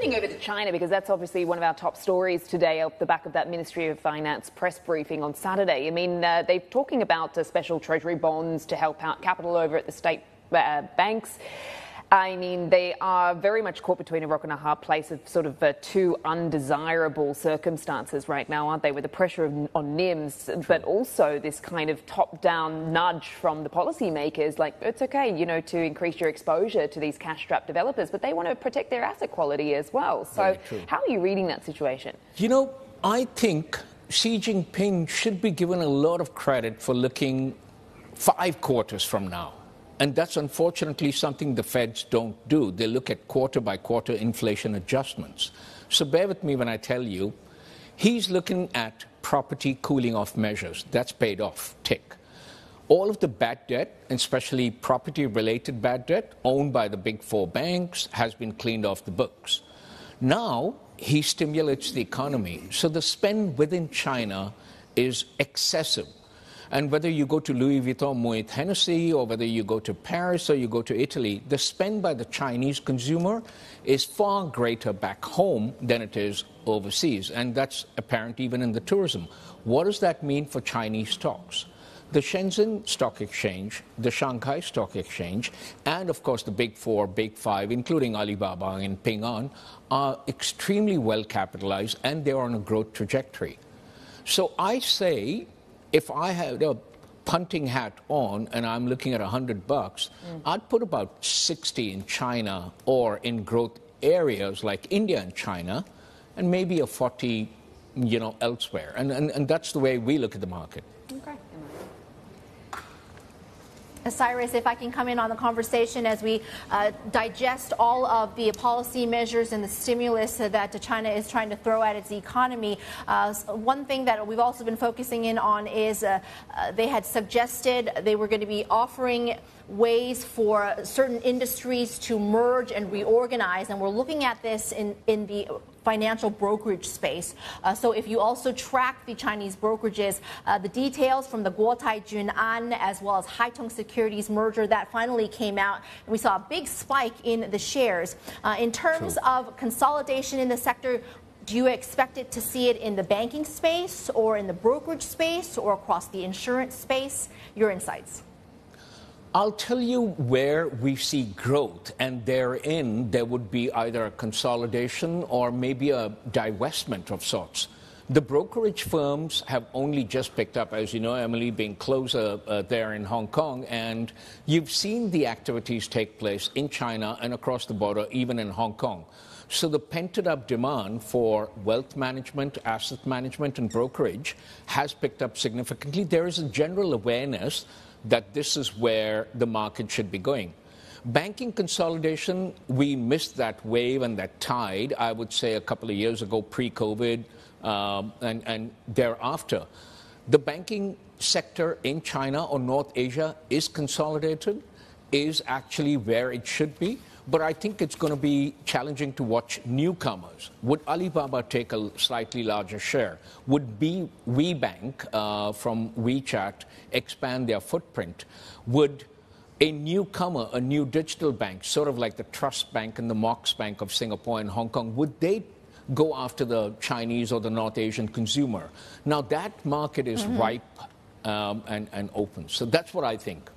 Over to China, because that's obviously one of our top stories today off the back of that Ministry of Finance press briefing on Saturday. I mean, they're talking about special treasury bonds to help out capital over at the state banks. I mean, they are very much caught between a rock and a hard place of sort of two undesirable circumstances right now, aren't they? With the pressure on NIMs, but also this kind of top-down nudge from the policymakers, like, it's okay, you know, to increase your exposure to these cash-strapped developers, but they want to protect their asset quality as well. So how are you reading that situation? You know, I think Xi Jinping should be given a lot of credit for looking 5 quarters from now. And that's unfortunately something the Feds don't do. They look at quarter-by-quarter inflation adjustments. So bear with me when I tell you, he's looking at property cooling off measures. That's paid off, tick. All of the bad debt, especially property-related bad debt, owned by the big 4 banks, has been cleaned off the books. Now, he stimulates the economy. So the spend within China is excessive. And whether you go to Louis Vuitton Moet Hennessy, or whether you go to Paris or you go to Italy, the spend by the Chinese consumer is far greater back home than it is overseas. And that's apparent even in the tourism. What does that mean for Chinese stocks? The Shenzhen Stock Exchange, the Shanghai Stock Exchange, and of course the big 4, big 5, including Alibaba and Ping An, are extremely well capitalized, and they're on a growth trajectory. So I say, if I had a punting hat on and I'm looking at $100, I'd put about 60 in China or in growth areas like India and China, and maybe a 40, you know, elsewhere. And that's the way we look at the market. Okay. Cyrus, if I can come in on the conversation as we digest all of the policy measures and the stimulus that China is trying to throw at its economy. One thing that we've also been focusing in on is they had suggested they were going to be offering ways for certain industries to merge and reorganize, and we're looking at this in the financial brokerage space. So if you also track the Chinese brokerages, the details from the Guotai Junan as well as Haitong Securities merger that finally came out, and we saw a big spike in the shares. In terms of consolidation in the sector, do you expect it to see it in the banking space or in the brokerage space or across the insurance space? Your insights. I'll tell you where we see growth, and therein there would be either a consolidation or maybe a divestment of sorts. The brokerage firms have only just picked up, as you know, Emily, being closer there in Hong Kong, and you've seen the activities take place in China and across the border, even in Hong Kong. So the pent-up demand for wealth management, asset management, and brokerage has picked up significantly. There is a general awareness that this is where the market should be going. Banking consolidation, we missed that wave and that tide, I would say, a couple of years ago, pre-COVID and thereafter. The banking sector in China or North Asia is consolidated, is actually where it should be. But I think it's going to be challenging to watch newcomers. Would Alibaba take a slightly larger share? Would WeBank from WeChat expand their footprint? Would a newcomer, a new digital bank, sort of like the Trust Bank and the Mox Bank of Singapore and Hong Kong, would they go after the Chinese or the North Asian consumer? Now that market is ripe and open. So that's what I think.